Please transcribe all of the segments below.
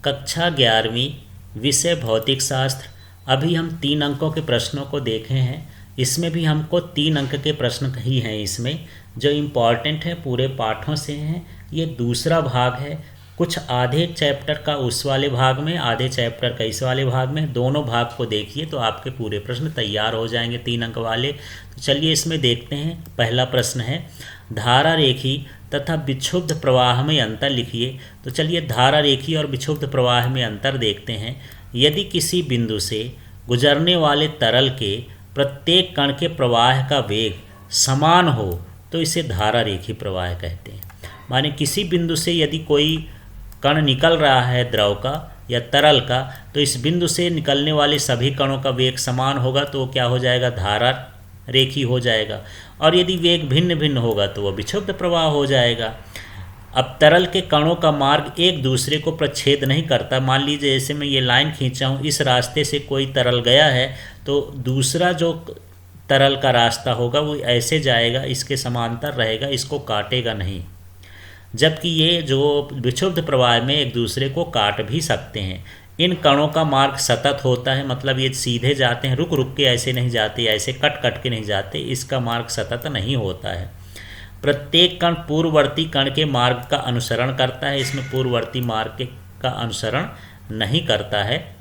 कक्षा 11वीं विषय भौतिक शास्त्र। अभी हम 3 अंकों के प्रश्नों को देखे हैं। इसमें भी हमको 3 अंक के प्रश्न ही हैं। इसमें जो इम्पॉर्टेंट है पूरे पाठों से हैं। ये दूसरा भाग है। कुछ आधे चैप्टर का उस वाले भाग में, आधे चैप्टर का इस वाले भाग में, दोनों भाग को देखिए तो आपके पूरे प्रश्न तैयार हो जाएंगे 3 अंक वाले। तो चलिए इसमें देखते हैं। पहला प्रश्न है धारा रेखी तथा विक्षुब्ध प्रवाह में अंतर लिखिए। तो चलिए धारा रेखी और विक्षुब्ध प्रवाह में अंतर देखते हैं। यदि किसी बिंदु से गुजरने वाले तरल के प्रत्येक कण के प्रवाह का वेग समान हो तो इसे धारा रेखी प्रवाह कहते हैं। माने किसी बिंदु से यदि कोई कण निकल रहा है द्रव का या तरल का, तो इस बिंदु से निकलने वाले सभी कणों का वेग समान होगा तो वो क्या हो जाएगा, धारा रेखी हो जाएगा। और यदि वेग भिन्न भिन्न होगा तो वह विक्षुब्ध प्रवाह हो जाएगा। अब तरल के कणों का मार्ग एक दूसरे को प्रच्छेद नहीं करता। मान लीजिए जैसे मैं ये लाइन खींचा हूँ, इस रास्ते से कोई तरल गया है तो दूसरा जो तरल का रास्ता होगा वो ऐसे जाएगा, इसके समांतर रहेगा, इसको काटेगा नहीं। जबकि ये जो विक्षुब्ध प्रवाह में एक दूसरे को काट भी सकते हैं। इन कणों का मार्ग सतत होता है, मतलब ये सीधे जाते हैं, रुक रुक के ऐसे नहीं जाते, ऐसे कट कट के नहीं जाते, इसका मार्ग सतत नहीं होता है। प्रत्येक कण पूर्ववर्ती कण के मार्ग का अनुसरण करता है, इसमें पूर्ववर्ती मार्ग का अनुसरण नहीं करता है।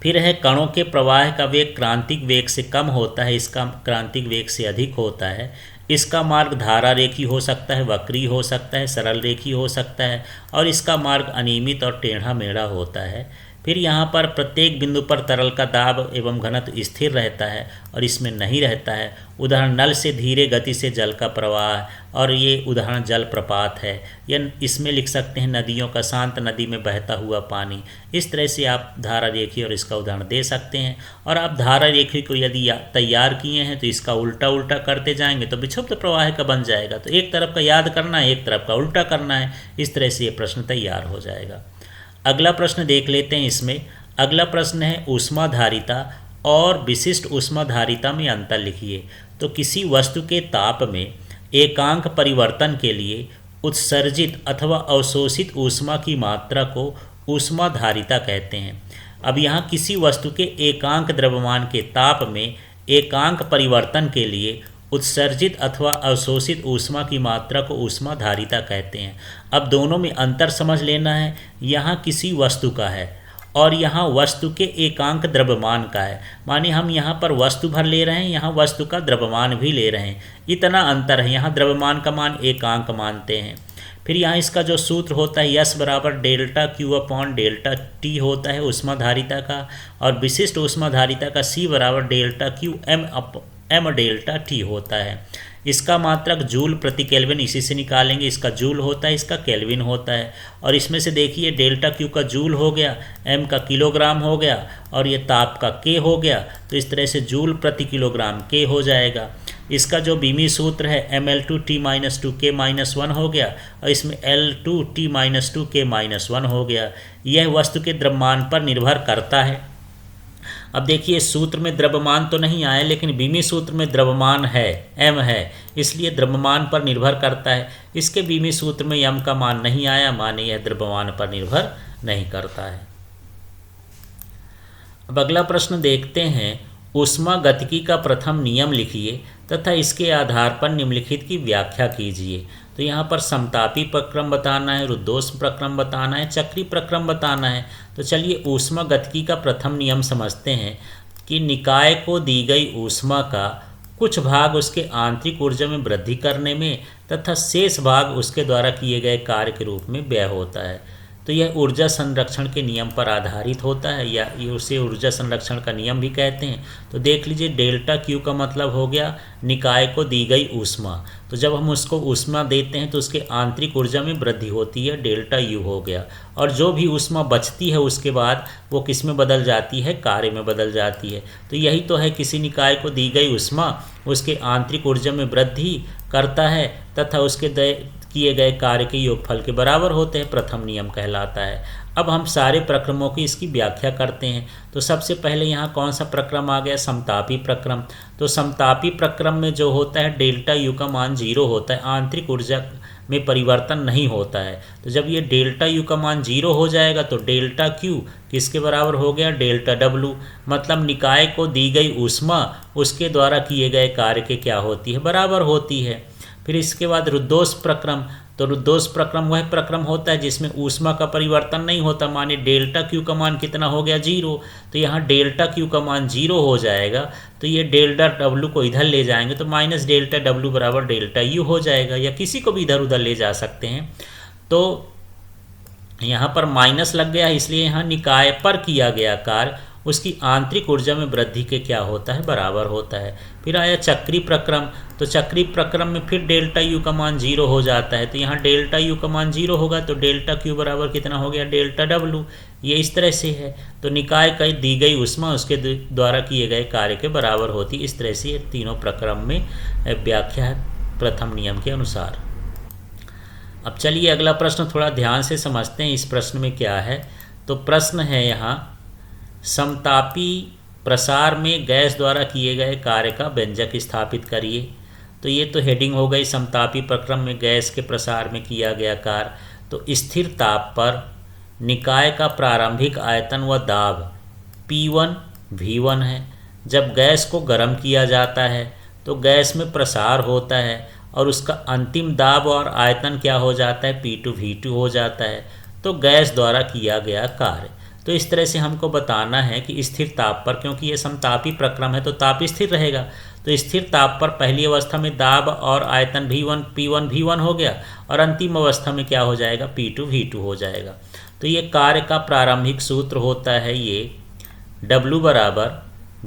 फिर है कणों के प्रवाह का वेग क्रांतिक वेग से कम होता है, इसका क्रांतिक वेग से अधिक होता है। इसका मार्ग धारा रेखी हो सकता है, वक्री हो सकता है, सरल रेखी हो सकता है, और इसका मार्ग अनियमित और टेढ़ा मेढ़ा होता है। फिर यहाँ पर प्रत्येक बिंदु पर तरल का दाब एवं घनत्व स्थिर रहता है और इसमें नहीं रहता है। उदाहरण नल से धीरे गति से जल का प्रवाह, और ये उदाहरण जल प्रपात है। या इसमें लिख सकते हैं नदियों का शांत नदी में बहता हुआ पानी। इस तरह से आप धारा रेखी और इसका उदाहरण दे सकते हैं। और आप धारा रेखी को यदि तैयार किए हैं तो इसका उल्टा उल्टा करते जाएंगे तो विक्षुब्ध प्रवाह का बन जाएगा। तो एक तरफ का याद करना है, एक तरफ का उल्टा करना है। इस तरह से ये प्रश्न तैयार हो जाएगा। अगला प्रश्न देख लेते हैं। इसमें अगला प्रश्न है ऊष्माधारिता और विशिष्ट ऊष्माधारिता में अंतर लिखिए। तो किसी वस्तु के ताप में एकांक परिवर्तन के लिए उत्सर्जित अथवा अवशोषित ऊष्मा की मात्रा को ऊष्माधारिता कहते हैं। अब यहाँ किसी वस्तु के एकांक द्रव्यमान के ताप में एकांक परिवर्तन के लिए उत्सर्जित अथवा अवशोषित ऊष्मा की मात्रा को ऊष्माधारिता कहते हैं। अब दोनों में अंतर समझ लेना है। यहाँ किसी वस्तु का है और यहाँ वस्तु के एकांक द्रव्यमान का है। माने हम यहाँ पर वस्तु भर ले रहे हैं, यहाँ वस्तु का द्रव्यमान भी ले रहे हैं, इतना अंतर है। यहाँ द्रव्यमान का मान एकांक मानते हैं। फिर यहाँ इसका जो सूत्र होता है यस बराबर delta Q upon delta T होता है ऊष्माधारिता का, और विशिष्ट ऊष्माधारिता का सी बराबर delta Q M delta T होता है। इसका मात्रक जूल प्रति केल्विन इसी से निकालेंगे। इसका जूल होता है, इसका केल्विन होता है। और इसमें से देखिए डेल्टा क्यू का जूल हो गया, एम का किलोग्राम हो गया, और ये ताप का के हो गया। तो इस तरह से जूल प्रति किलोग्राम के हो जाएगा। इसका जो बीमी सूत्र है mL2T-2K-1 हो गया, और इसमें L2T-2K-1 हो गया। यह वस्तु के द्रव्यमान पर निर्भर करता है। अब देखिए सूत्र में द्रव्यमान तो नहीं आया, लेकिन बीमी सूत्र में द्रव्यमान है, m है, इसलिए द्रव्यमान पर निर्भर करता है। इसके बीमी सूत्र में m का मान नहीं आया, माने यह द्रव्यमान पर निर्भर नहीं करता है। अब अगला प्रश्न देखते हैं। ऊष्मागतिकी का प्रथम नियम लिखिए तथा इसके आधार पर निम्नलिखित की व्याख्या कीजिए। तो यहाँ पर समतापी प्रक्रम बताना है, रुद्धोष्म प्रक्रम बताना है, चक्री प्रक्रम बताना है। तो चलिए ऊष्मागतिकी का प्रथम नियम समझते हैं कि निकाय को दी गई ऊष्मा का कुछ भाग उसके आंतरिक ऊर्जा में वृद्धि करने में तथा शेष भाग उसके द्वारा किए गए कार्य के रूप में व्यय होता है। तो यह ऊर्जा संरक्षण के नियम पर आधारित होता है, या उसे ऊर्जा संरक्षण का नियम भी कहते हैं। तो देख लीजिए डेल्टा क्यू का मतलब हो गया निकाय को दी गई ऊष्मा। तो जब हम उसको ऊष्मा देते हैं तो उसके आंतरिक ऊर्जा में वृद्धि होती है, डेल्टा यू हो गया। और जो भी ऊष्मा बचती है उसके बाद वो किस में बदल जाती है, कार्य में बदल जाती है। तो यही तो है, किसी निकाय को दी गई ऊष्मा उसके आंतरिक ऊर्जा में वृद्धि करता है तथा उसके किए गए कार्य के योगफल के बराबर होते हैं, प्रथम नियम कहलाता है। अब हम सारे प्रक्रमों की इसकी व्याख्या करते हैं। तो सबसे पहले यहाँ कौन सा प्रक्रम आ गया, समतापी प्रक्रम। तो समतापी प्रक्रम में जो होता है डेल्टा यू का मान 0 होता है, आंतरिक ऊर्जा में परिवर्तन नहीं होता है। तो जब ये डेल्टा यू का मान 0 हो जाएगा तो डेल्टा क्यू किसके बराबर हो गया, डेल्टा डब्लू, मतलब निकाय को दी गई ऊष्मा उसके द्वारा किए गए कार्य के क्या होती है, बराबर होती है। फिर इसके बाद रुद्धोष् प्रक्रम, तो रुद्धोष् प्रक्रम वह प्रक्रम होता है जिसमें ऊष्मा का परिवर्तन नहीं होता। माने डेल्टा क्यू का मान कितना हो गया, 0, तो यहाँ डेल्टा क्यू का मान 0 हो जाएगा, तो ये डेल्टा डब्लू को इधर ले जाएंगे तो माइनस डेल्टा डब्लू बराबर डेल्टा यू हो जाएगा, या किसी को भी इधर उधर ले जा सकते हैं। तो यहाँ पर माइनस लग गया, इसलिए यहाँ निकाय पर किया गया कार्य उसकी आंतरिक ऊर्जा में वृद्धि के क्या होता है, बराबर होता है। फिर आया चक्रीय प्रक्रम, तो चक्रीय प्रक्रम में फिर डेल्टा यू का मान 0 हो जाता है, तो यहाँ डेल्टा यू का मान 0 होगा तो डेल्टा क्यू बराबर कितना हो गया, डेल्टा डब्लू। ये इस तरह से है, तो निकाय का दी गई ऊष्मा उसके द्वारा किए गए कार्य के बराबर होती। इस तरह से ये तीनों प्रक्रम में व्याख्या है प्रथम नियम के अनुसार। अब चलिए अगला प्रश्न थोड़ा ध्यान से समझते हैं, इस प्रश्न में क्या है। तो प्रश्न है यहाँ, समतापी प्रसार में गैस द्वारा किए गए कार्य का व्यंजक स्थापित करिए। तो ये तो हेडिंग हो गई, समतापी प्रक्रम में गैस के प्रसार में किया गया कार्य। तो स्थिर ताप पर निकाय का प्रारंभिक आयतन व दाब P1 V1 है। जब गैस को गर्म किया जाता है तो गैस में प्रसार होता है और उसका अंतिम दाब और आयतन क्या हो जाता है, P2 V2 हो जाता है। तो गैस द्वारा किया गया कार्य, तो इस तरह से हमको बताना है कि स्थिर ताप पर, क्योंकि ये समतापी प्रक्रम है तो ताप स्थिर रहेगा, तो स्थिर ताप पर पहली अवस्था में दाब और आयतन P1 V1 हो गया और अंतिम अवस्था में क्या हो जाएगा, P2 V2 हो जाएगा। तो ये कार्य का प्रारंभिक सूत्र होता है ये W बराबर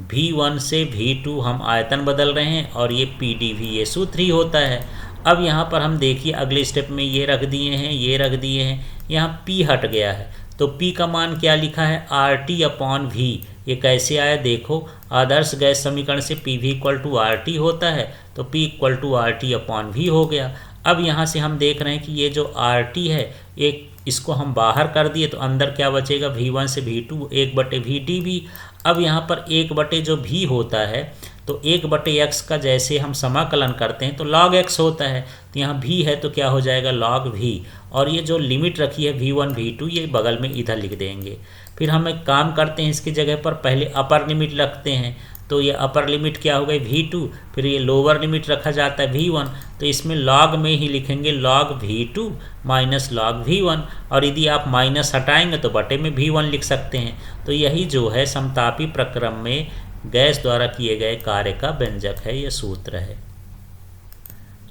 V1 से V2, हम आयतन बदल रहे हैं, और ये PdV, ये सूत्र ही होता है। अब यहाँ पर हम देखिए अगले स्टेप में ये रख दिए हैं, ये रख दिए हैं, यहाँ P हट गया है, तो P का मान क्या लिखा है, RT/V। ये कैसे आया देखो, आदर्श गैस समीकरण से PV = RT होता है, तो P = RT/V हो गया। अब यहाँ से हम देख रहे हैं कि ये जो RT है, एक इसको हम बाहर कर दिए तो अंदर क्या बचेगा, V1 से V2 1/VdV। अब यहाँ पर 1 जो V होता है, तो 1/x का जैसे हम समाकलन करते हैं तो log x होता है, तो यहाँ V है तो क्या हो जाएगा, log V। और ये जो लिमिट रखी है V1 V2, ये बगल में इधर लिख देंगे। फिर हम एक काम करते हैं, इसकी जगह पर पहले अपर लिमिट रखते हैं, तो ये अपर लिमिट क्या हो गई, V2, फिर ये लोअर लिमिट रखा जाता है V1, तो इसमें log में ही लिखेंगे log V2 minus log V1, और यदि आप माइनस हटाएंगे तो बटे में V1 लिख सकते हैं। तो यही जो है समतापी प्रक्रम में गैस द्वारा किए गए कार्य का व्यंजक है, यह सूत्र है।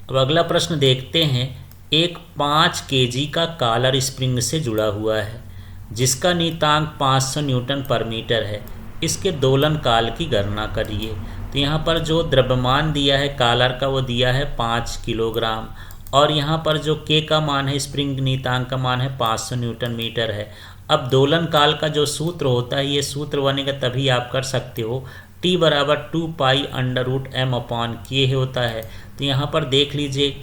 अब अगला प्रश्न देखते हैं। एक 5 kg का कॉलर स्प्रिंग से जुड़ा हुआ है जिसका नियतांक 500 न्यूटन पर मीटर है, इसके दोलन काल की गणना करिए। तो यहाँ पर जो द्रव्यमान दिया है कॉलर का वो दिया है 5 किलोग्राम, और यहाँ पर जो K का मान है, स्प्रिंग नियतांक का मान है 500 न्यूटन मीटर है। अब दोलन काल का जो सूत्र होता है, ये सूत्र बनेगा तभी आप कर सकते हो, T बराबर 2π√m/K होता है। तो यहाँ पर देख लीजिए,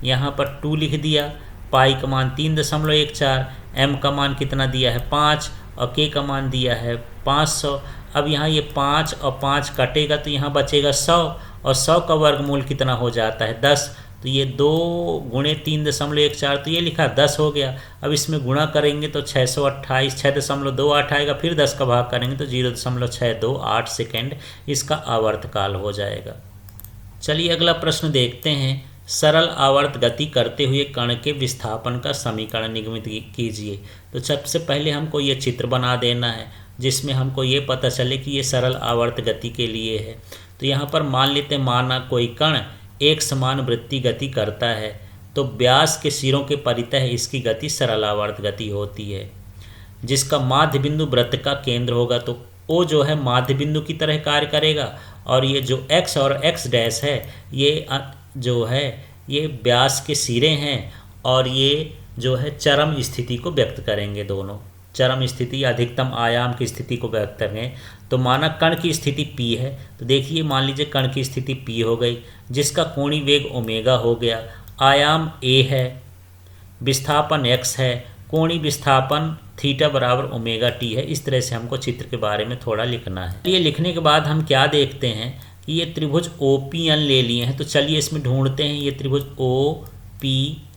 यहाँ पर 2 लिख दिया, पाई का मान 3.14, m का मान कितना दिया है 5, और K का मान दिया है 500। अब यहाँ ये 5 और 5 कटेगा तो यहाँ बचेगा 100, और 100 का वर्गमूल कितना हो जाता है 10, तो ये 2 × 3.14, तो ये लिखा 10 हो गया। अब इसमें गुणा करेंगे तो 628 6.28 आएगा, फिर 10 का भाग करेंगे तो 0.628 सेकेंड इसका आवर्तकाल हो जाएगा। चलिए अगला प्रश्न देखते हैं। सरल आवर्त गति करते हुए कण के विस्थापन का समीकरण निगमित कीजिए। तो सबसे पहले हमको ये चित्र बना देना है जिसमें हमको ये पता चले कि ये सरल आवर्त गति के लिए है। तो यहाँ पर मान लेते हैं, माना कोई कण एक समान वृत्तीय गति करता है, तो व्यास के सिरों के परितः इसकी गति सरल आवर्त गति होती है, जिसका माध्य बिंदु वृत्त का केंद्र होगा। तो O जो है माध्य बिंदु की तरह कार्य करेगा, और ये जो x और x डैश है ये जो है ये व्यास के सिरे हैं, और ये जो है चरम स्थिति को व्यक्त करेंगे, दोनों चरम स्थिति अधिकतम आयाम की स्थिति को व्यक्त करेंगे। तो माना कण की स्थिति P है, तो देखिए मान लीजिए कण की स्थिति P हो गई, जिसका कोणीय वेग ओमेगा हो गया, आयाम A है, विस्थापन x है, कोणीय विस्थापन थीटा बराबर ओमेगा t है। इस तरह से हमको चित्र के बारे में थोड़ा लिखना है। ये लिखने के बाद हम क्या देखते हैं कि ये त्रिभुज OPN ले लिए हैं, तो चलिए इसमें ढूंढते हैं ये त्रिभुज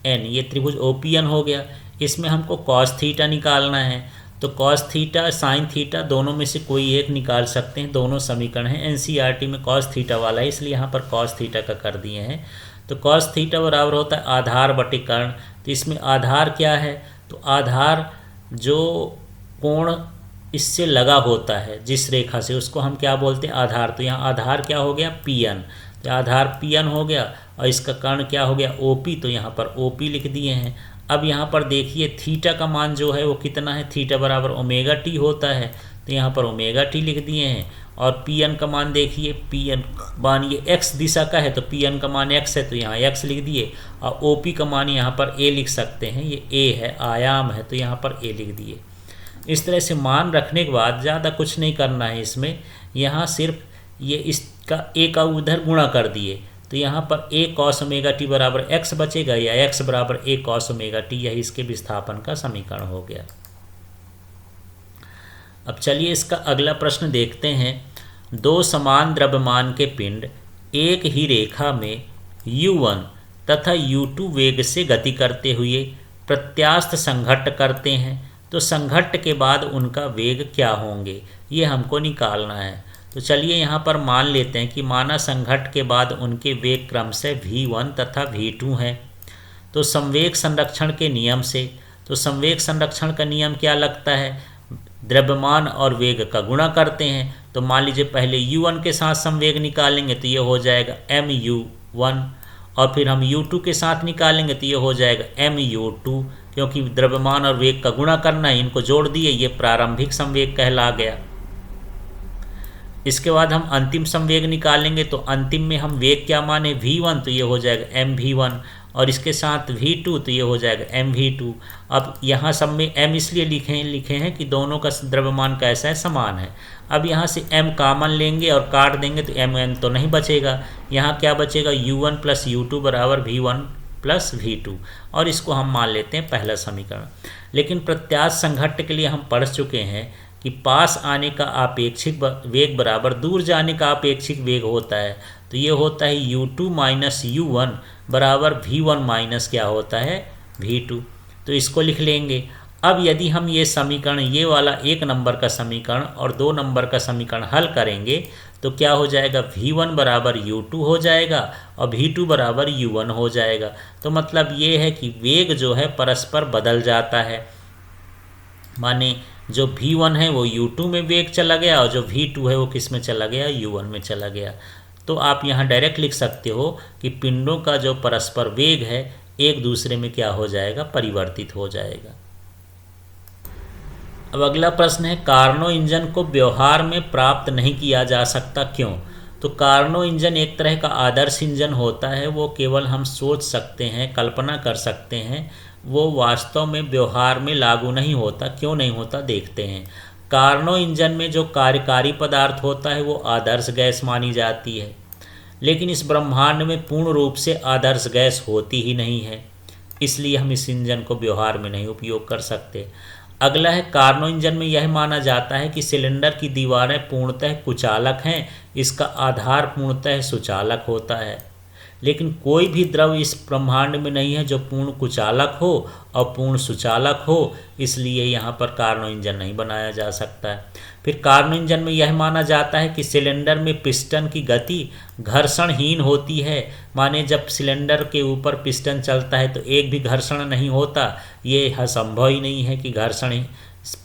एन, ये त्रिभुज OPN हो गया। इसमें हमको कॉस थीटा निकालना है, तो कॉस थीटा साइन थीटा दोनों में से कोई एक निकाल सकते हैं। दोनों समीकरण हैं NCERT में कॉस थीटा वाला है, इसलिए यहाँ पर कॉस थीटा का कर दिए हैं। तो कॉस थीटा बराबर होता है आधार बटे कर्ण। तो इसमें आधार क्या है, तो आधार जो कोण इससे लगा होता है जिस रेखा से, उसको हम क्या बोलते हैं, आधार। तो यहाँ आधार क्या हो गया, PN। तो आधार PN हो गया और इसका कर्ण क्या हो गया, OP। तो यहाँ पर OP लिख दिए हैं। अब यहाँ पर देखिए थीटा का मान जो है वो कितना है, थीटा बराबर ओमेगा टी होता है, तो यहाँ पर ओमेगा टी लिख दिए हैं। और PN का मान देखिए, PN मान ये x दिशा का है तो PN का मान x है, तो यहाँ x लिख दिए। और OP का मान यहाँ पर a लिख सकते हैं, ये a है, आयाम है, तो यहाँ पर a लिख दिए। इस तरह से मान रखने के बाद ज़्यादा कुछ नहीं करना है इसमें, यहाँ सिर्फ ये इसका a का उधर गुणा कर दिए, तो यहाँ पर a cos ओमेगा टी बराबर x बचेगा, या x बराबर a cos ओमेगा टी, यही इसके विस्थापन का समीकरण हो गया। अब चलिए इसका अगला प्रश्न देखते हैं। दो समान द्रव्यमान के पिंड एक ही रेखा में u1 तथा u2 वेग से गति करते हुए प्रत्यास्थ संघट्ट करते हैं, तो संघट्ट के बाद उनका वेग क्या होंगे, ये हमको निकालना है। तो चलिए यहाँ पर मान लेते हैं कि माना संघट्ट के बाद उनके वेग क्रम से v1 तथा v2 हैं। तो संवेग संरक्षण के नियम से, तो संवेग संरक्षण का नियम क्या लगता है, द्रव्यमान और वेग का गुणा करते हैं। तो मान लीजिए पहले u1 के साथ संवेग निकालेंगे तो ये हो जाएगा mu1, और फिर हम u2 के साथ निकालेंगे तो ये हो जाएगा mu2, क्योंकि द्रव्यमान और वेग का गुणा करना है, इनको जोड़ दिए, ये प्रारंभिक संवेग कहला गया। इसके बाद हम अंतिम संवेग निकालेंगे, तो अंतिम में हम वेग क्या माने, v1, तो ये हो जाएगा mv1, और इसके साथ v2 तो ये हो जाएगा mv2। अब यहाँ सब में m इसलिए लिखे हैं कि दोनों का द्रव्यमान कैसा है, समान है। अब यहाँ से m कॉमन लेंगे और काट देंगे तो m तो नहीं बचेगा, यहाँ क्या बचेगा, u1 प्लस u2 बराबर v1 प्लस v2, और इसको हम मान लेते हैं पहला समीकरण। लेकिन प्रत्यास्थ संघट्ट के लिए हम पढ़ चुके हैं कि पास आने का आपेक्षिक वेग बराबर दूर जाने का आपेक्षिक वेग होता है। तो ये होता है u2 माइनस u1 बराबर v1 माइनस क्या होता है, v2। तो इसको लिख लेंगे। अब यदि हम ये समीकरण, ये वाला 1 नंबर का समीकरण और 2 नंबर का समीकरण हल करेंगे तो क्या हो जाएगा, v1 बराबर u2 हो जाएगा और v2 बराबर u1 हो जाएगा। तो मतलब ये है कि वेग जो है परस्पर बदल जाता है, माने जो v1 है वो u2 में वेग चला गया और जो v2 है वो किस में चला गया, u1 में चला गया। तो आप यहाँ डायरेक्ट लिख सकते हो कि पिंडों का जो परस्पर वेग है एक दूसरे में क्या हो जाएगा, परिवर्तित हो जाएगा। अब अगला प्रश्न है, कार्नो इंजन को व्यवहार में प्राप्त नहीं किया जा सकता, क्यों। तो कार्नो इंजन एक तरह का आदर्श इंजन होता है, वो केवल हम सोच सकते हैं, कल्पना कर सकते हैं, वो वास्तव में व्यवहार में लागू नहीं होता। क्यों नहीं होता, देखते हैं। कार्नो इंजन में जो कार्यकारी पदार्थ होता है वो आदर्श गैस मानी जाती है, लेकिन इस ब्रह्मांड में पूर्ण रूप से आदर्श गैस होती ही नहीं है, इसलिए हम इस इंजन को व्यवहार में नहीं उपयोग कर सकते। अगला है, कार्नो इंजन में यह माना जाता है कि सिलेंडर की दीवारें पूर्णतः कुचालक हैं, इसका आधार पूर्णतः सुचालक होता है। लेकिन कोई भी द्रव इस ब्रह्मांड में नहीं है जो पूर्ण कुचालक हो और पूर्ण सुचालक हो, इसलिए यहाँ पर कार्नो इंजन नहीं बनाया जा सकता है। फिर कार्नो इंजन में यह माना जाता है कि सिलेंडर में पिस्टन की गति घर्षणहीन होती है, माने जब सिलेंडर के ऊपर पिस्टन चलता है तो एक भी घर्षण नहीं होता, ये असंभव ही नहीं है कि घर्षण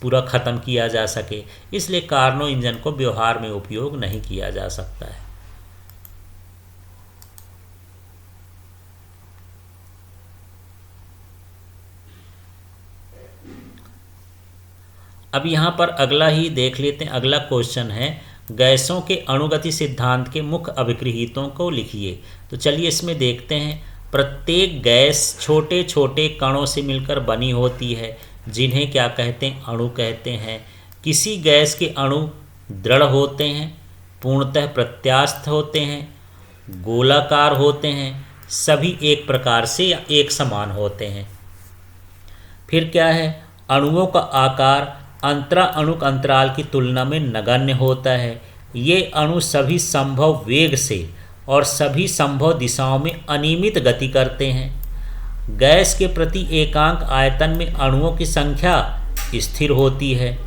पूरा ख़त्म किया जा सके, इसलिए कार्नो इंजन को व्यवहार में उपयोग नहीं किया जा सकता है। अब यहाँ पर अगला ही देख लेते हैं। अगला क्वेश्चन है, गैसों के अणुगति सिद्धांत के मुख्य अभिगृहीतों को लिखिए। तो चलिए इसमें देखते हैं। प्रत्येक गैस छोटे छोटे कणों से मिलकर बनी होती है, जिन्हें क्या कहते हैं, अणु कहते हैं। किसी गैस के अणु दृढ़ होते हैं, पूर्णतः प्रत्यास्थ होते हैं, गोलाकार होते हैं, सभी एक प्रकार से या एक समान होते हैं। फिर क्या है, अणुओं का आकार अंतरा अणुक अंतराल की तुलना में नगण्य होता है। ये अणु सभी संभव वेग से और सभी संभव दिशाओं में अनियमित गति करते हैं। गैस के प्रति एकांक आयतन में अणुओं की संख्या स्थिर होती है।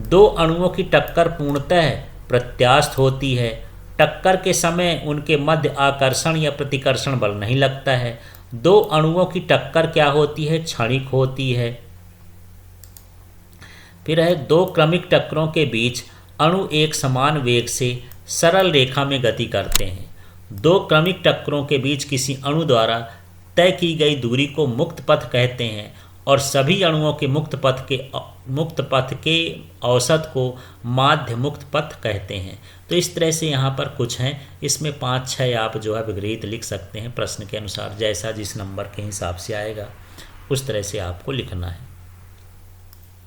दो अणुओं की टक्कर पूर्णतः प्रत्यास्थ होती है। टक्कर के समय उनके मध्य आकर्षण या प्रतिकर्षण बल नहीं लगता है। दो अणुओं की टक्कर क्या होती है? क्षणिक होती है। फिर है, दो क्रमिक टक्करों के बीच अणु एक समान वेग से सरल रेखा में गति करते हैं। दो क्रमिक टक्करों के बीच किसी अणु द्वारा तय की गई दूरी को मुक्त पथ कहते हैं और सभी अणुओं के मुक्त पथ के औसत को माध्य मुक्त पथ कहते हैं। तो इस तरह से यहाँ पर कुछ हैं, इसमें 5-6 आप जो है विपरीत लिख सकते हैं प्रश्न के अनुसार, जैसा जिस नंबर के हिसाब से आएगा उस तरह से आपको लिखना है।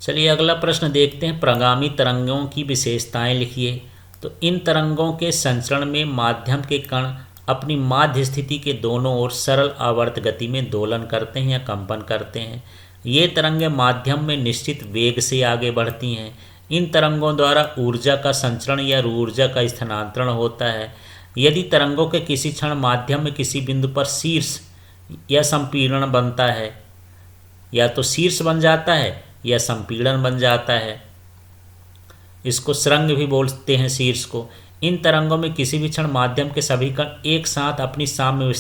चलिए अगला प्रश्न देखते हैं। प्रगामी तरंगों की विशेषताएं लिखिए। तो इन तरंगों के संचरण में माध्यम के कण अपनी माध्य स्थिति के दोनों ओर सरल आवर्त गति में दोलन करते हैं या कंपन करते हैं। ये तरंगें माध्यम में निश्चित वेग से आगे बढ़ती हैं। इन तरंगों द्वारा ऊर्जा का संचरण या ऊर्जा का स्थानांतरण होता है। यदि तरंगों के किसी क्षण माध्यम में किसी बिंदु पर शीर्ष या संपीड़न बनता है, या तो शीर्ष बन जाता है या संपीड़न बन जाता है, इसको सुरंग भी बोलते हैं शीर्ष को। इन तरंगों में किसी भी क्षण माध्यम के सभी कण एक साथ अपनी साम्य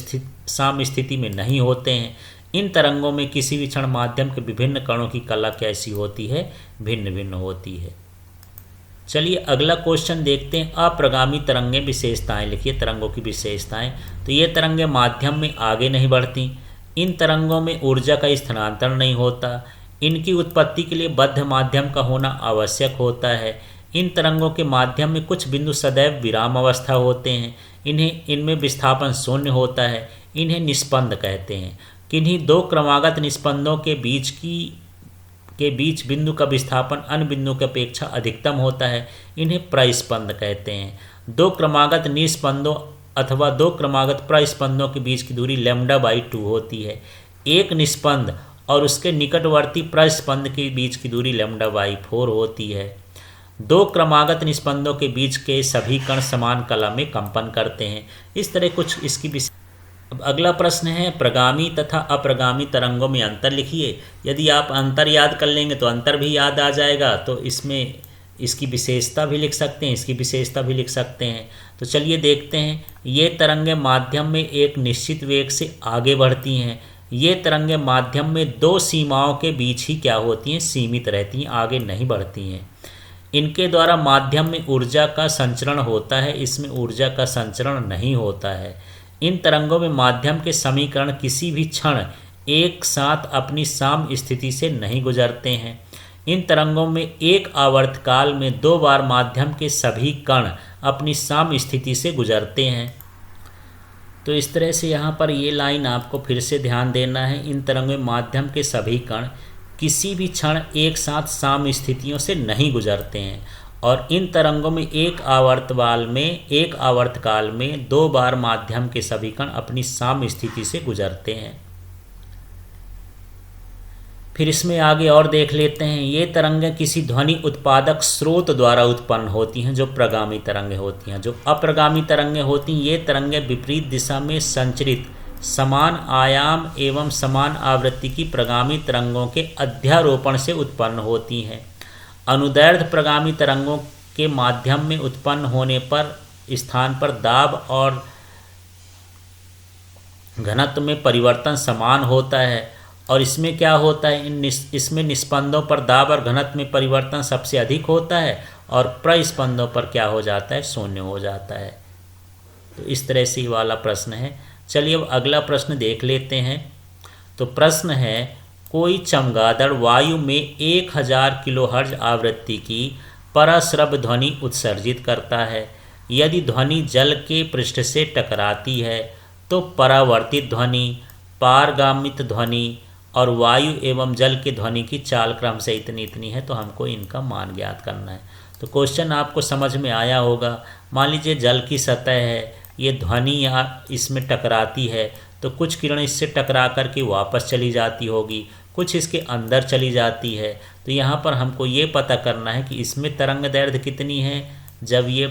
स्थिति में नहीं होते हैं। इन तरंगों में किसी भी क्षण माध्यम के विभिन्न कणों की कला कैसी होती है? भिन्न भिन्न होती है। चलिए अगला क्वेश्चन देखते हैं। अप्रगामी तरंगें विशेषताएं लिखिए। तरंगों की विशेषताएं। तो ये तरंगें माध्यम में आगे नहीं बढ़ती। इन तरंगों में ऊर्जा का स्थानांतरण नहीं होता। इनकी उत्पत्ति के लिए बद्ध माध्यम का होना आवश्यक होता है। इन तरंगों के माध्यम में कुछ बिंदु सदैव विराम अवस्था होते हैं। इनमें विस्थापन शून्य होता है। इन्हें निस्पंद कहते हैं। किन्हीं दो क्रमागत निस्पंदों के बीच बिंदु का विस्थापन अन्य बिंदुओं की अपेक्षा अधिकतम होता है। इन्हें प्रस्पंद कहते हैं। दो क्रमागत निस्पंदों अथवा दो क्रमागत प्रस्पंदों के बीच की दूरी λ/2 होती है। एक निस्पंद और उसके निकटवर्ती प्रस्पंद के बीच की दूरी λ/4 होती है। दो क्रमागत निस्पंदों के बीच के सभी कण समान कला में कंपन करते हैं। इस तरह कुछ इसकी अब अगला प्रश्न है, प्रगामी तथा अप्रगामी तरंगों में अंतर लिखिए। यदि आप अंतर याद कर लेंगे तो अंतर भी याद आ जाएगा, तो इसमें इसकी विशेषता भी लिख सकते हैं, इसकी विशेषता भी लिख सकते हैं। तो चलिए देखते हैं। ये तरंगें माध्यम में एक निश्चित वेग से आगे बढ़ती हैं। ये तरंगें माध्यम में दो सीमाओं के बीच ही क्या होती हैं? सीमित रहती हैं, आगे नहीं बढ़ती हैं। इनके द्वारा माध्यम में ऊर्जा का संचरण होता है, इसमें ऊर्जा का संचरण नहीं होता है। इन तरंगों में माध्यम के समीकरण किसी भी क्षण एक साथ अपनी साम्य स्थिति से नहीं गुजरते हैं। इन तरंगों में एक आवर्तकाल में 2 बार माध्यम के सभी कण अपनी साम्य स्थिति से गुजरते हैं। तो इस तरह से यहाँ पर ये लाइन आपको फिर से ध्यान देना है। इन तरंगों में माध्यम के सभी कण किसी भी क्षण एक साथ साम्य स्थितियों से नहीं गुजरते हैं और इन तरंगों में एक आवर्तकाल में 2 बार माध्यम के सभी कण अपनी साम्य स्थिति से गुजरते हैं। फिर इसमें आगे और देख लेते हैं। ये तरंगें किसी ध्वनि उत्पादक स्रोत द्वारा उत्पन्न होती हैं, जो प्रगामी तरंगें होती हैं। जो अप्रगामी तरंगें होती हैं, ये तरंगें विपरीत दिशा में संचरित समान आयाम एवं समान आवृत्ति की प्रगामी तरंगों के अध्यारोपण से उत्पन्न होती हैं। अनुदैर्ध्य प्रगामी तरंगों के माध्यम में उत्पन्न होने पर स्थान पर दाब और घनत्व में परिवर्तन समान होता है और इसमें क्या होता है, इसमें निस्पंदों पर दाब और घनत्व में परिवर्तन सबसे अधिक होता है और प्रस्पंदों पर क्या हो जाता है? शून्य हो जाता है। तो इस तरह से ये वाला प्रश्न है। चलिए अब अगला प्रश्न देख लेते हैं। तो प्रश्न है, कोई चमगादड़ वायु में 1000 किलोहर्ट्ज आवृत्ति की परश्रव्य ध्वनि उत्सर्जित करता है। यदि ध्वनि जल के पृष्ठ से टकराती है तो परावर्तित ध्वनि, पारगामित ध्वनि और वायु एवं जल की ध्वनि की चाल क्रम से इतनी है, तो हमको इनका मान ज्ञात करना है। तो क्वेश्चन आपको समझ में आया होगा। मान लीजिए जल की सतह है, ये ध्वनि यहाँ इसमें टकराती है तो कुछ किरण इससे टकरा करके वापस चली जाती होगी, कुछ इसके अंदर चली जाती है। तो यहाँ पर हमको ये पता करना है कि इसमें तरंग दैर्ध्य कितनी है जब ये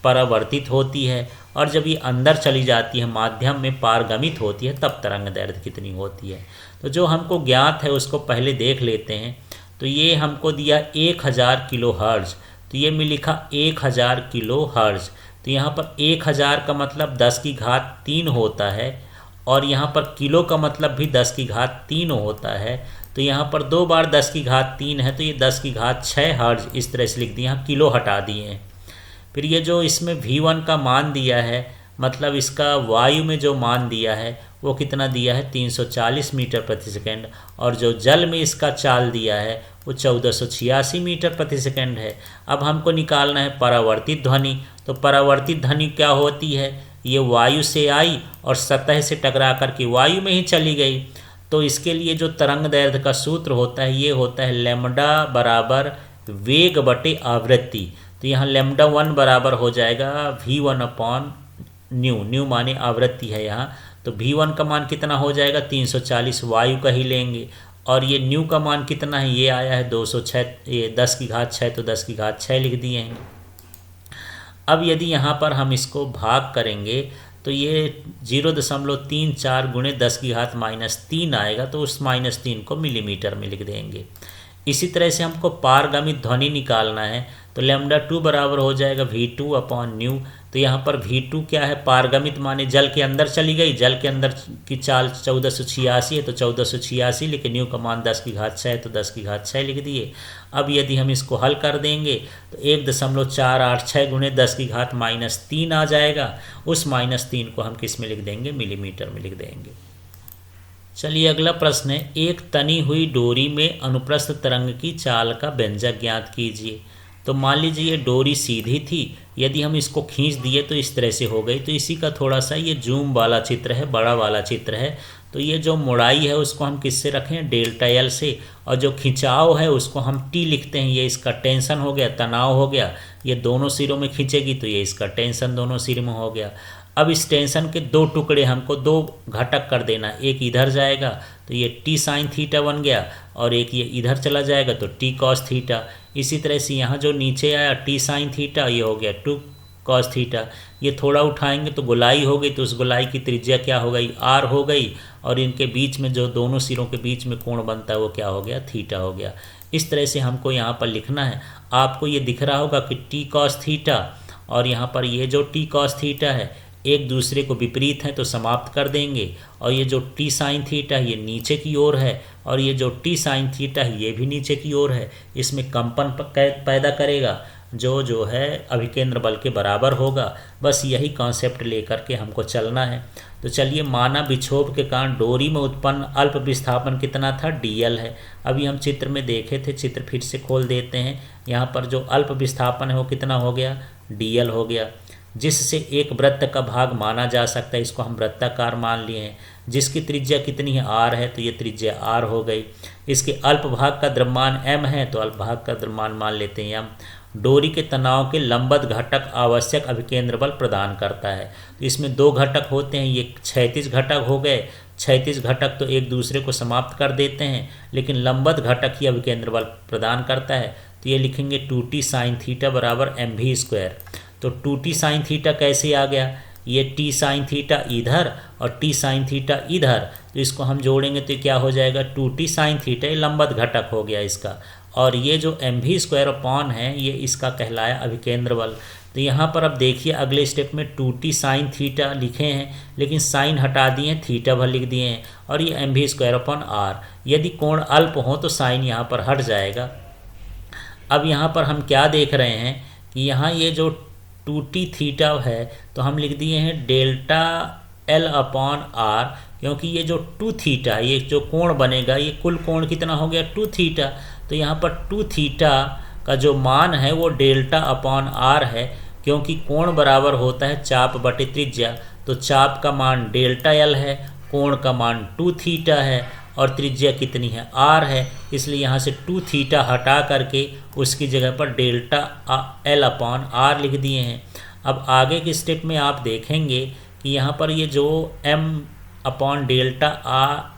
परावर्तित होती है और जब ये अंदर चली जाती है, माध्यम में पारगमित होती है, तब तरंग दैर्घ्य कितनी होती है। तो जो हमको ज्ञात है उसको पहले देख लेते हैं। तो ये हमको दिया 1000 किलो हर्ट्ज, तो ये में लिखा 1000 किलो हर्ट्ज। तो यहाँ पर 1000 का मतलब 10 की घात 3 होता है, और यहाँ पर किलो का मतलब भी 10 की घात 3 होता है। तो यहाँ पर 2 बार 10 की घात 3 है, तो ये 10 की घात 6 हर्ट्ज इस तरह से लिख दिए, यहाँ किलो हटा दिए हैं। फिर ये जो इसमें V1 का मान दिया है, मतलब इसका वायु में जो मान दिया है वो कितना दिया है, 340 मीटर प्रति सेकंड, और जो जल में इसका चाल दिया है वो 1486 मीटर प्रति सेकंड है। अब हमको निकालना है परावर्तित ध्वनि। तो परावर्तित ध्वनि क्या होती है, ये वायु से आई और सतह से टकरा करके वायु में ही चली गई। तो इसके लिए जो तरंग दैर्घ्य का सूत्र होता है ये होता है लैम्डा बराबर वेग बटे आवृत्ति। तो यहाँ लैम्डा 1 बराबर हो जाएगा V1 अपॉन न्यू, न्यू माने आवृत्ति है यहाँ। तो V1 का मान कितना हो जाएगा, 340 वायु का ही लेंगे, और ये न्यू का मान कितना है, ये आया है 206, ये 10 की घात 6, तो 10 की घात 6 लिख दिए हैं। अब यदि यहाँ पर हम इसको भाग करेंगे तो ये 0.34 गुणे 10 की घात -3 आएगा, तो उस -3 को मिलीमीटर में लिख देंगे। इसी तरह से हमको पारगामी ध्वनि निकालना है, तो लैम्डा 2 बराबर हो जाएगा V2 अपॉन न्यू। तो यहाँ पर V2 क्या है, पारगमित माने जल के अंदर चली गई, जल के अंदर की चाल 1486 है, तो 1486 लिखे, न्यू का मान 10 की घात 6, तो 10 की घात 6 लिख दिए। अब यदि हम इसको हल कर देंगे तो 1.486 गुणे 10 की घात -3 आ जाएगा। उस -3 को हम किस में लिख देंगे, मिलीमीटर में लिख देंगे। चलिए अगला प्रश्न है, एक तनी हुई डोरी में अनुप्रस्थ तरंग की चाल का व्यंजक ज्ञात कीजिए। तो मान लीजिए ये डोरी सीधी थी, यदि हम इसको खींच दिए तो इस तरह से हो गई। तो इसी का थोड़ा सा ये जूम वाला चित्र है, बड़ा वाला चित्र है। तो ये जो मुड़ाई है उसको हम किससे रखें, डेल्टा एल से, और जो खिंचाव है उसको हम टी लिखते हैं। ये इसका टेंशन हो गया, तनाव हो गया, ये दोनों सिरों में खींचेगी तो ये इसका टेंशन दोनों सिर में हो गया। अब इस टेंशन के 2 टुकड़े हमको 2 घटक कर देना, एक इधर जाएगा तो ये टी साइन थीटा बन गया, और एक ये इधर चला जाएगा तो टी कॉस थीटा। इसी तरह से यहाँ जो नीचे आया टी साइन थीटा, ये हो गया 2 कॉस थीटा। ये थोड़ा उठाएंगे तो गोलाई हो गई, तो उस गोलाई की त्रिज्या क्या हो गई, आर हो गई, और इनके बीच में जो दोनों सिरों के बीच में कोण बनता है वो क्या हो गया, थीटा हो गया। इस तरह से हमको यहाँ पर लिखना है। आपको ये दिख रहा होगा कि टी कॉस थीटा और यहाँ पर ये जो टी कॉस थीटा है एक दूसरे को विपरीत हैं, तो समाप्त कर देंगे। और ये जो टी साइन थीटा है ये नीचे की ओर है, और ये जो टी साइन थीटा है ये भी नीचे की ओर है। इसमें कंपन पैदा करेगा जो है अभिकेंद्र बल के बराबर होगा। बस यही कॉन्सेप्ट लेकर के हमको चलना है। तो चलिए, माना विक्षोभ के कारण डोरी में उत्पन्न अल्प विस्थापन कितना था, dl है। अभी हम चित्र में देखे थे, चित्र फिर से खोल देते हैं। यहाँ पर जो अल्प विस्थापन है वो कितना हो गया, dl हो गया, जिससे एक वृत्त का भाग माना जा सकता है। इसको हम वृत्ताकार मान लिए हैं। जिसकी त्रिज्या कितनी है, r है, तो ये त्रिज्या r हो गई। इसके अल्प भाग का द्रव्यमान m है, तो अल्प भाग का द्रव्यमान मान लेते हैं m। डोरी के तनाव के लंबवत घटक आवश्यक अभिकेंद्र बल प्रदान करता है। तो इसमें 2 घटक होते हैं, ये क्षैतिज घटक हो गए। क्षैतिज घटक तो एक दूसरे को समाप्त कर देते हैं, लेकिन लंबवत घटक ही अभिकेंद्र बल प्रदान करता है। तो ये लिखेंगे 2t साइन थीटा बराबर mv²। तो 2t साइन थीटा कैसे आ गया, ये t साइन थीटा इधर और t साइन थीटा इधर, तो इसको हम जोड़ेंगे तो क्या हो जाएगा, 2t साइन थीटा, ये लंबवत घटक हो गया इसका। और ये जो mv² अपॉन है ये इसका कहलाया अभिकेंद्र बल। तो यहाँ पर अब देखिए अगले स्टेप में 2t साइन थीटा लिखे हैं, लेकिन साइन हटा दिए हैं, थीटा भर लिख दिए हैं, और ये mv² अपॉन r। यदि कोण अल्प हो तो साइन यहाँ पर हट जाएगा। अब यहाँ पर हम क्या देख रहे हैं कि यहाँ ये जो 2t थीटा है तो हम लिख दिए हैं डेल्टा l अपॉन r, क्योंकि ये जो 2 थीटा है, ये जो कोण बनेगा, ये कुल कोण कितना हो गया, 2 थीटा। तो यहाँ पर 2 थीटा का जो मान है वो डेल्टा अपॉन r है, क्योंकि कोण बराबर होता है चाप बटे त्रिज्या। तो चाप का मान डेल्टा l है, कोण का मान 2 थीटा है, और त्रिज्या कितनी है, r है। इसलिए यहाँ से 2 थीटा हटा करके उसकी जगह पर डेल्टा l अपॉन r लिख दिए हैं। अब आगे के स्टेप में आप देखेंगे कि यहाँ पर ये जो m अपॉन डेल्टा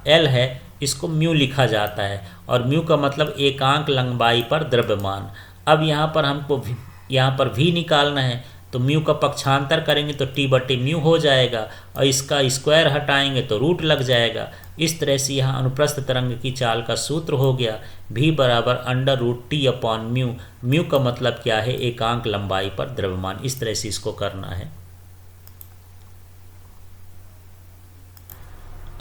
l है इसको म्यू लिखा जाता है, और म्यू का मतलब एकांक लंबाई पर द्रव्यमान। अब यहाँ पर हमको यहाँ पर v निकालना है, तो म्यू का पक्षांतर करेंगे तो टी बटे म्यू हो जाएगा, और इसका स्क्वायर हटाएंगे तो रूट लग जाएगा। इस तरह से यहाँ अनुप्रस्थ तरंग की चाल का सूत्र हो गया v बराबर under root T upon mu. Mu का मतलब क्या है, एकांक लंबाई पर द्रव्यमान। इस तरह से इसको करना है।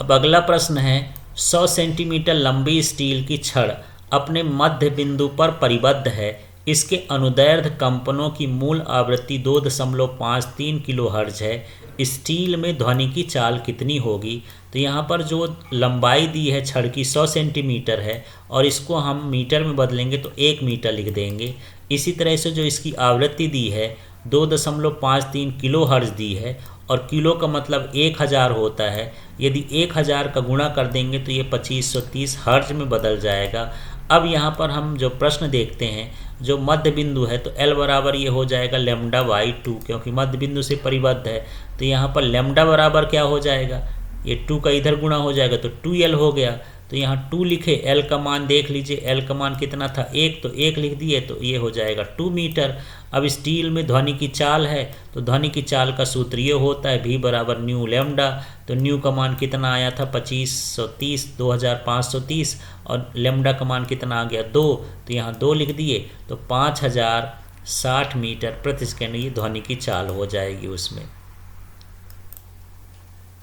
अब अगला प्रश्न है, 100 सेंटीमीटर लंबी स्टील की छड़ अपने मध्य बिंदु पर परिबद्ध है। इसके अनुदैर्ध्य कंपनों की मूल आवृत्ति 2.53 किलोहर्ट्ज है। स्टील में ध्वनि की चाल कितनी होगी? तो यहाँ पर जो लंबाई दी है छड़ की 100 सेंटीमीटर है, और इसको हम मीटर में बदलेंगे तो 1 मीटर लिख देंगे। इसी तरह से जो इसकी आवृत्ति दी है 2.53 किलोहर्ट्ज दी है, और किलो का मतलब 1000 होता है। यदि 1000 का गुणा कर देंगे तो ये 2530 हर्ट्ज में बदल जाएगा। अब यहाँ पर हम जो प्रश्न देखते हैं, जो मध्य बिंदु है तो L बराबर ये हो जाएगा लेमडा बाई 2, क्योंकि मध्य बिंदु से परिबद्ध है। तो यहाँ पर लेमडा बराबर क्या हो जाएगा, ये 2 का इधर गुणा हो जाएगा तो 2L हो गया। तो यहाँ 2 लिखे, L का मान देख लीजिए, L का मान कितना था 1, तो 1 लिख दिए तो ये हो जाएगा 2 मीटर। अब स्टील में ध्वनि की चाल है तो ध्वनि की चाल का सूत्र ये होता है v बराबर न्यू लेमडा। तो न्यू का मान कितना आया था 2530, 2530, और लेमडा का मान कितना आ गया 2, तो यहाँ 2 लिख दिए तो 5060 मीटर प्रति सेकेंड ये ध्वनि की चाल हो जाएगी उसमें।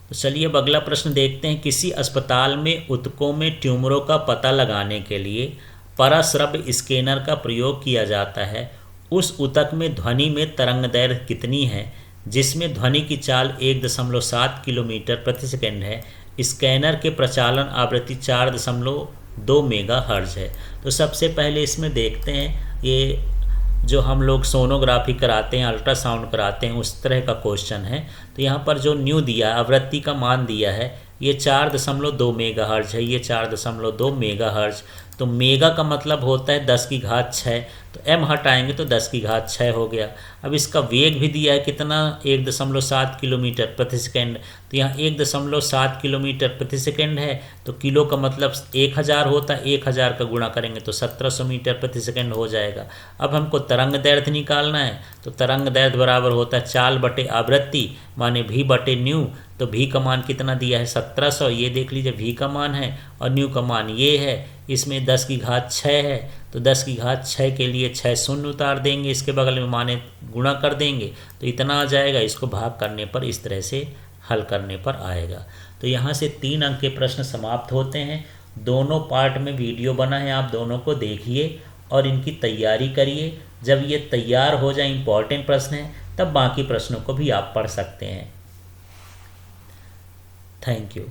तो चलिए अब अगला प्रश्न देखते हैं। किसी अस्पताल में ऊतकों में ट्यूमरों का पता लगाने के लिए पराश्रव्य स्कैनर का प्रयोग किया जाता है। उस ऊतक में ध्वनि में तरंगदैर्घ्य कितनी है, जिसमें ध्वनि की चाल 1.7 किलोमीटर प्रति सेकंड है। स्कैनर के प्रचालन आवृत्ति 4.2 मेगाहर्ट्ज है। तो सबसे पहले इसमें देखते हैं, ये जो हम लोग सोनोग्राफी कराते हैं, अल्ट्रासाउंड कराते हैं, उस तरह का क्वेश्चन है। तो यहाँ पर जो न्यू दिया, आवृत्ति का मान दिया है, ये 4.2 मेगाहर्ट्ज है, ये 4.2 मेगाहर्ट्ज। तो मेगा का मतलब होता है 10 की घात 6, तो m हटाएंगे तो 10 की घात 6 हो गया। अब इसका वेग भी दिया है कितना, 1.7 किलोमीटर प्रति सेकेंड। तो यहाँ 1.7 किलोमीटर प्रति सेकेंड है, तो किलो का मतलब 1000 होता है, 1000 का गुणा करेंगे तो 1700 मीटर प्रति सेकेंड हो जाएगा। अब हमको तरंग दैर्ध्य निकालना है, तो तरंग दैर्ध्य बराबर होता है चाल बटे आवृत्ति माने v बटे न्यू। तो v का मान कितना दिया है 1700, ये देख लीजिए v का मान है, और न्यू का मान ये है। इसमें 10 की घात 6 है, तो 10 की घात 6 के लिए 6 शून्य उतार देंगे, इसके बगल में माने गुणा कर देंगे तो इतना आ जाएगा। इसको भाग करने पर इस तरह से हल करने पर आएगा। तो यहाँ से 3 अंक के प्रश्न समाप्त होते हैं। दोनों पार्ट में वीडियो बना है, आप दोनों को देखिए और इनकी तैयारी करिए। जब ये तैयार हो जाए, इम्पॉर्टेंट प्रश्न है, तब बाकी प्रश्नों को भी आप पढ़ सकते हैं। Thank you.